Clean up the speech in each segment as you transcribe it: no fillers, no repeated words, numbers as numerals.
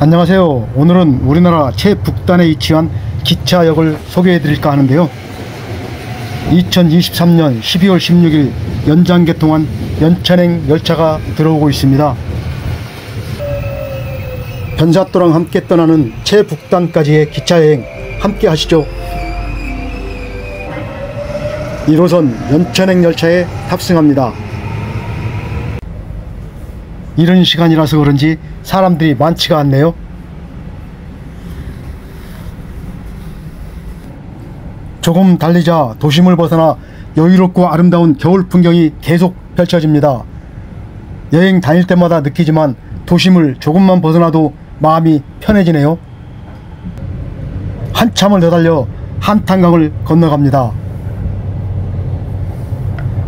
안녕하세요. 오늘은 우리나라 최북단에 위치한 기차역을 소개해 드릴까 하는데요. 2023년 12월 16일 연장 개통한 연천행 열차가 들어오고 있습니다. 변사또랑 함께 떠나는 최북단까지의 기차여행 함께 하시죠. 1호선 연천행 열차에 탑승합니다. 이른 시간이라서 그런지 사람들이 많지가 않네요. 조금 달리자 도심을 벗어나 여유롭고 아름다운 겨울 풍경이 계속 펼쳐집니다. 여행 다닐 때마다 느끼지만 도심을 조금만 벗어나도 마음이 편해지네요. 한참을 더 달려 한탄강을 건너갑니다.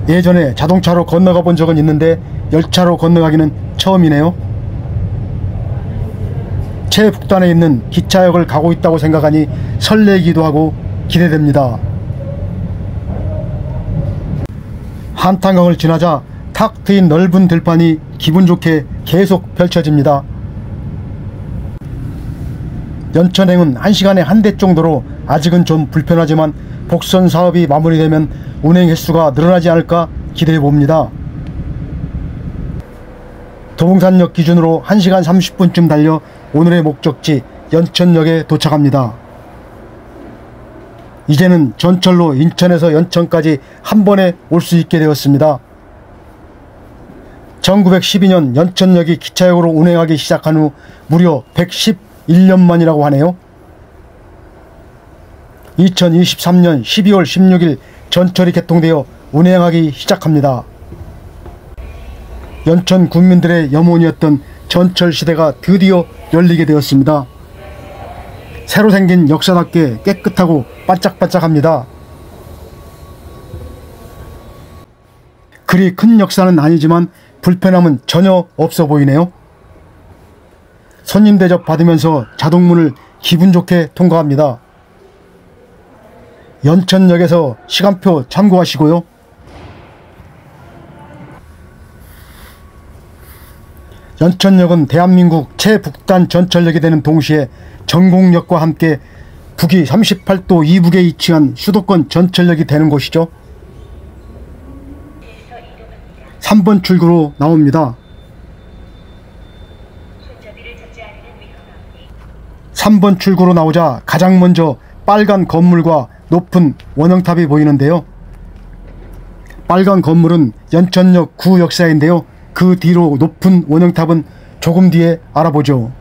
예전에 자동차로 건너가 본 적은 있는데 열차로 건너가기는 처음이네요. 최북단에 있는 기차역을 가고 있다고 생각하니 설레기도 하고 기대됩니다. 한탄강을 지나자 탁 트인 넓은 들판이 기분 좋게 계속 펼쳐집니다. 연천행은 1시간에 한 대 정도로 아직은 좀 불편하지만 복선 사업이 마무리되면 운행 횟수가 늘어나지 않을까 기대해 봅니다. 도봉산역 기준으로 1시간 30분쯤 달려 오늘의 목적지 연천역에 도착합니다. 이제는 전철로 인천에서 연천까지 한 번에 올 수 있게 되었습니다. 1912년 연천역이 기차역으로 운행하기 시작한 후 무려 111년 만이라고 하네요. 2023년 12월 16일 전철이 개통되어 운행하기 시작합니다. 연천 군민들의 염원이었던 전철 시대가 드디어 열리게 되었습니다. 새로 생긴 역사답게 깨끗하고 반짝반짝합니다. 그리 큰 역사는 아니지만 불편함은 전혀 없어 보이네요. 손님 대접 받으면서 자동문을 기분 좋게 통과합니다. 연천역에서 시간표 참고하시고요. 연천역은 대한민국 최북단 전철역이 되는 동시에 전곡역과 함께 북위 38도 이북에 위치한 수도권 전철역이 되는 곳이죠. 3번 출구로 나옵니다. 3번 출구로 나오자 가장 먼저 빨간 건물과 높은 원형탑이 보이는데요. 빨간 건물은 연천역 구역사인데요. 그 뒤로 높은 원형탑은 조금 뒤에 알아보죠.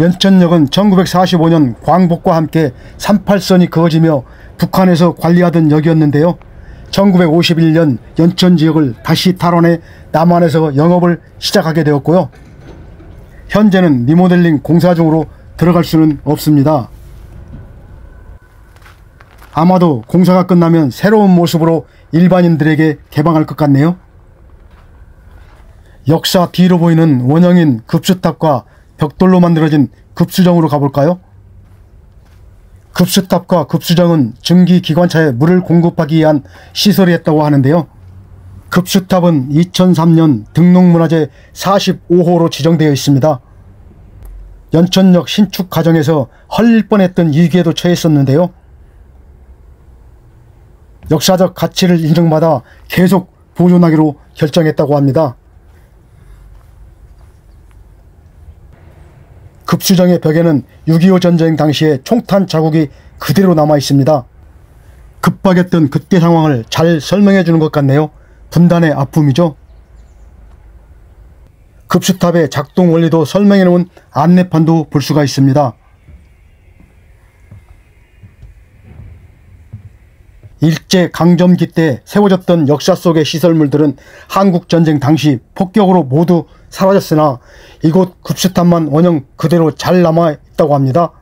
연천역은 1945년 광복과 함께 38선이 그어지며 북한에서 관리하던 역이었는데요. 1951년 연천지역을 다시 탈환해 남한에서 영업을 시작하게 되었고요. 현재는 리모델링 공사 중으로 들어갈 수는 없습니다. 아마도 공사가 끝나면 새로운 모습으로 일반인들에게 개방할 것 같네요. 역사 뒤로 보이는 원형인 급수탑과 벽돌로 만들어진 급수정으로 가볼까요? 급수탑과 급수정은 증기기관차에 물을 공급하기 위한 시설이었다고 하는데요. 급수탑은 2003년 등록문화재 45호로 지정되어 있습니다. 연천역 신축 과정에서 헐릴 뻔했던 위기에도 처했었는데요. 역사적 가치를 인정받아 계속 보존하기로 결정했다고 합니다. 급수정의 벽에는 6.25 전쟁 당시의 총탄 자국이 그대로 남아 있습니다. 급박했던 그때 상황을 잘 설명해 주는 것 같네요. 분단의 아픔이죠. 급수탑의 작동 원리도 설명해 놓은 안내판도 볼 수가 있습니다. 일제강점기 때 세워졌던 역사 속의 시설물들은 한국전쟁 당시 폭격으로 모두 사라졌으나 이곳 급수탑만 원형 그대로 잘 남아있다고 합니다.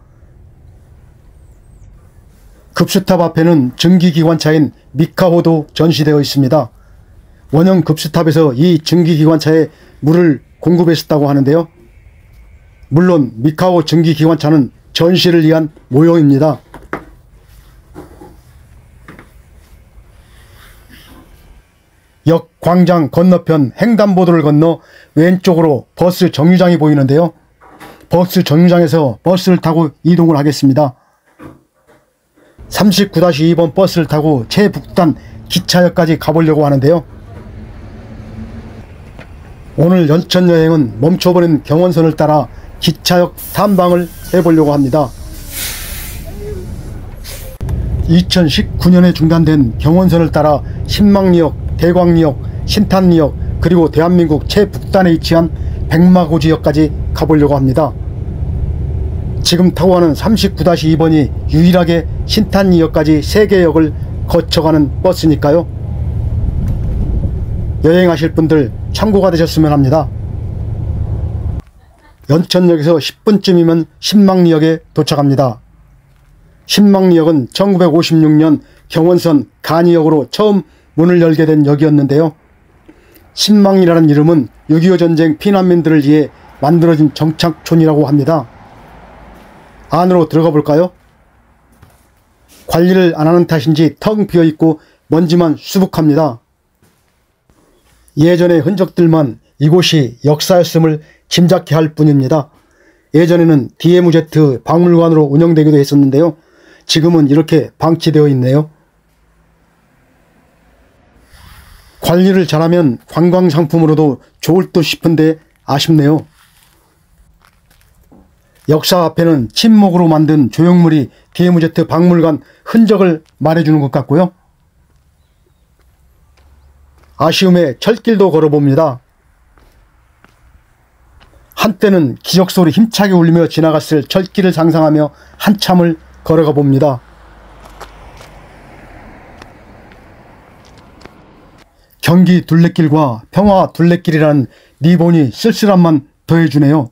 급수탑 앞에는 증기기관차인 미카호도 전시되어 있습니다. 원형 급수탑에서 이 증기기관차에 물을 공급했었다고 하는데요. 물론 미카호 증기기관차는 전시를 위한 모형입니다. 역 광장 건너편 횡단보도를 건너 왼쪽으로 버스 정류장이 보이는데요. 버스 정류장에서 버스를 타고 이동을 하겠습니다. 39-2번 버스를 타고 최북단 기차역까지 가보려고 하는데요. 오늘 연천 여행은 멈춰버린 경원선을 따라 기차역 탐방을 해보려고 합니다. 2019년에 중단된 경원선을 따라 신망리역, 대광리역, 신탄리역, 그리고 대한민국 최북단에 위치한 백마고지역까지 가보려고 합니다. 지금 타고 가는 39-2번이 유일하게 신탄리역까지 3개 역을 거쳐가는 버스니까요. 여행하실 분들 참고가 되셨으면 합니다. 연천역에서 10분쯤이면 신망리역에 도착합니다. 신망리역은 1956년 경원선 간이역으로 처음 문을 열게 된 역이었는데요. 신망리라는 이름은 6.25 전쟁 피난민들을 위해 만들어진 정착촌이라고 합니다. 안으로 들어가 볼까요? 관리를 안 하는 탓인지 텅 비어있고 먼지만 수북합니다. 예전의 흔적들만 이곳이 역사였음을 짐작케 할 뿐입니다. 예전에는 DMZ 박물관으로 운영되기도 했었는데요. 지금은 이렇게 방치되어 있네요. 관리를 잘하면 관광상품으로도 좋을 듯 싶은데 아쉽네요. 역사 앞에는 침묵으로 만든 조형물이 DMZ 박물관 흔적을 말해주는 것 같고요. 아쉬움에 철길도 걸어봅니다. 한때는 기적소리 힘차게 울리며 지나갔을 철길을 상상하며 한참을 걸어가 봅니다. 경기 둘레길과 평화 둘레길이라는 리본이 쓸쓸함만 더해주네요.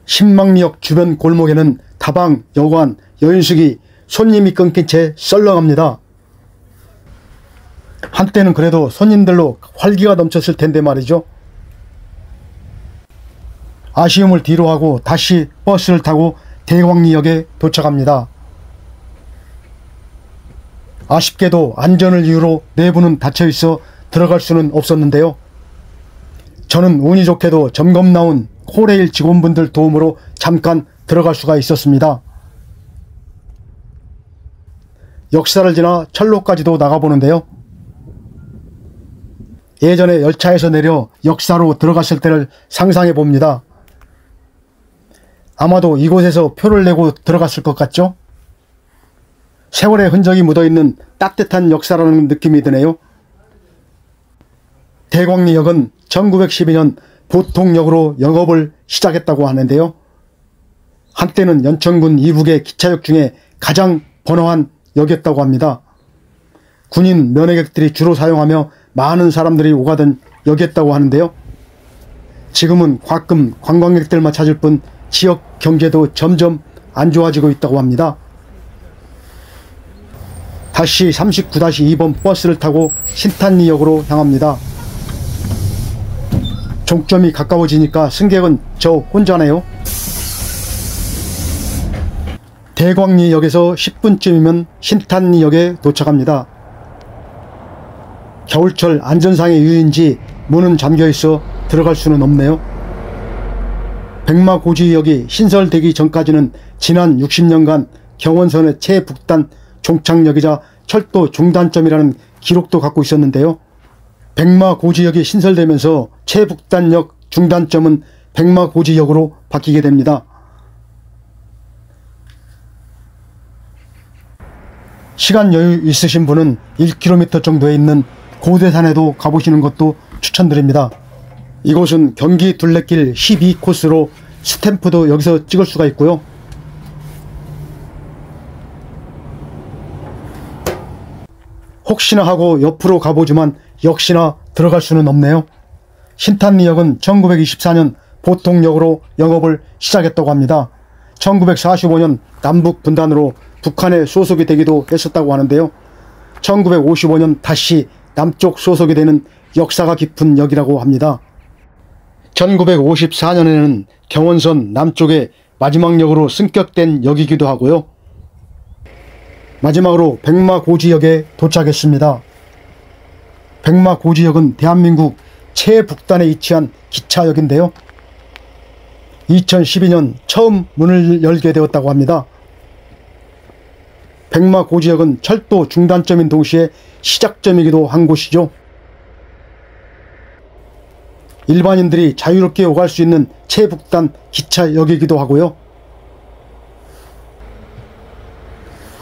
신망리역 주변 골목에는 다방, 여관, 여인숙이 손님이 끊긴 채 썰렁합니다. 한때는 그래도 손님들로 활기가 넘쳤을 텐데 말이죠. 아쉬움을 뒤로하고 다시 버스를 타고 대광리역에 도착합니다. 아쉽게도 안전을 이유로 내부는 닫혀있어 들어갈 수는 없었는데요. 저는 운이 좋게도 점검 나온 코레일 직원분들 도움으로 잠깐 들어갈 수가 있었습니다. 역사를 지나 철로까지도 나가보는데요. 예전에 열차에서 내려 역사로 들어갔을 때를 상상해 봅니다. 아마도 이곳에서 표를 내고 들어갔을 것 같죠? 세월의 흔적이 묻어있는 따뜻한 역사라는 느낌이 드네요. 대광리역은 1912년 보통역으로 영업을 시작했다고 하는데요. 한때는 연천군 이북의 기차역 중에 가장 번화한 역이었다고 합니다. 군인 면회객들이 주로 사용하며 많은 사람들이 오가던 역이었다고 하는데요. 지금은 가끔 관광객들만 찾을 뿐 지역 경제도 점점 안 좋아지고 있다고 합니다. 다시 39-2번 버스를 타고 신탄리역으로 향합니다. 종점이 가까워지니까 승객은 저 혼자네요. 대광리역에서 10분쯤이면 신탄리역에 도착합니다. 겨울철 안전상의 이유인지 문은 잠겨있어 들어갈 수는 없네요. 백마고지역이 신설되기 전까지는 지난 60년간 경원선의 최북단 종착역이자 철도 중단점이라는 기록도 갖고 있었는데요. 백마고지역이 신설되면서 최북단역 중단점은 백마고지역으로 바뀌게 됩니다. 시간 여유 있으신 분은 1km 정도에 있는 고대산에도 가보시는 것도 추천드립니다. 이곳은 경기 둘레길 12코스로 스탬프도 여기서 찍을 수가 있고요. 혹시나 하고 옆으로 가보지만 역시나 들어갈 수는 없네요. 신탄리역은 1924년 보통역으로 영업을 시작했다고 합니다. 1945년 남북 분단으로 북한에 소속이 되기도 했었다고 하는데요. 1955년 다시 남쪽 소속이 되는 역사가 깊은 역이라고 합니다. 1954년에는 경원선 남쪽에 마지막 역으로 승격된 역이기도 하고요. 마지막으로 백마고지역에 도착했습니다. 백마고지역은 대한민국 최북단에 위치한 기차역인데요. 2012년 처음 문을 열게 되었다고 합니다. 백마고지역은 철도 중단점인 동시에 시작점이기도 한 곳이죠. 일반인들이 자유롭게 오갈 수 있는 최북단 기차역이기도 하고요.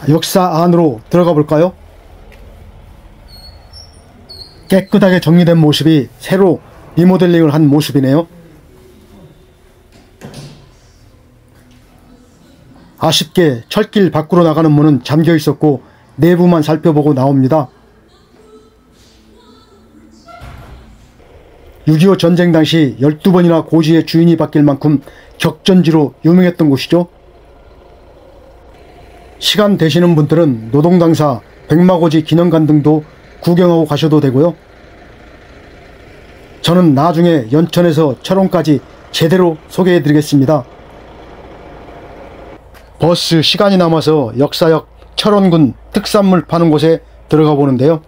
역사 안으로 들어가 볼까요? 깨끗하게 정리된 모습이 새로 리모델링을 한 모습이네요. 아쉽게 철길 밖으로 나가는 문은 잠겨 있었고 내부만 살펴보고 나옵니다. 6.25 전쟁 당시 12번이나 고지의 주인이 바뀔 만큼 격전지로 유명했던 곳이죠. 시간 되시는 분들은 노동당사, 백마고지 기념관 등도 구경하고 가셔도 되고요. 저는 나중에 연천에서 철원까지 제대로 소개해 드리겠습니다. 버스 시간이 남아서 역사역 철원군 특산물 파는 곳에 들어가 보는데요.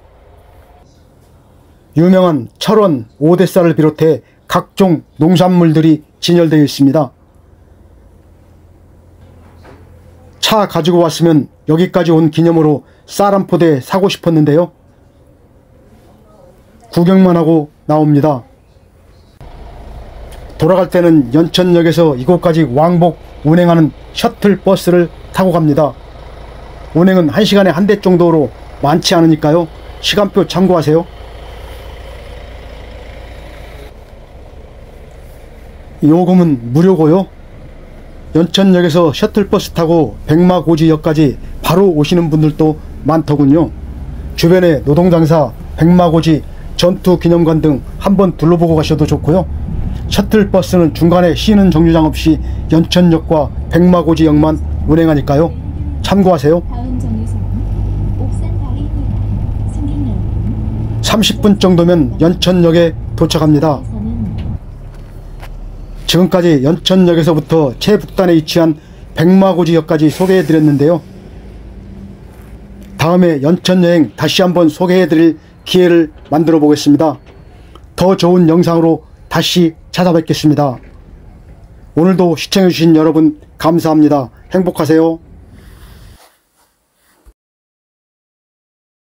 유명한 철원 오대쌀을 비롯해 각종 농산물들이 진열되어 있습니다. 차 가지고 왔으면 여기까지 온 기념으로 쌀 한 포대 사고 싶었는데요. 구경만 하고 나옵니다. 돌아갈 때는 연천역에서 이곳까지 왕복 운행하는 셔틀버스를 타고 갑니다. 운행은 1시간에 한 대 정도로 많지 않으니까요. 시간표 참고하세요. 요금은 무료고요. 연천역에서 셔틀버스 타고 백마고지역까지 바로 오시는 분들도 많더군요. 주변에 노동장사, 백마고지, 전투기념관 등 한번 둘러보고 가셔도 좋고요. 셔틀버스는 중간에 쉬는 정류장 없이 연천역과 백마고지역만 운행하니까요. 참고하세요. 30분 정도면 연천역에 도착합니다. 지금까지 연천역에서부터 최북단에 위치한 백마고지역까지 소개해드렸는데요. 다음에 연천여행 다시 한번 소개해드릴 기회를 만들어 보겠습니다. 더 좋은 영상으로 다시 찾아뵙겠습니다. 오늘도 시청해주신 여러분 감사합니다. 행복하세요.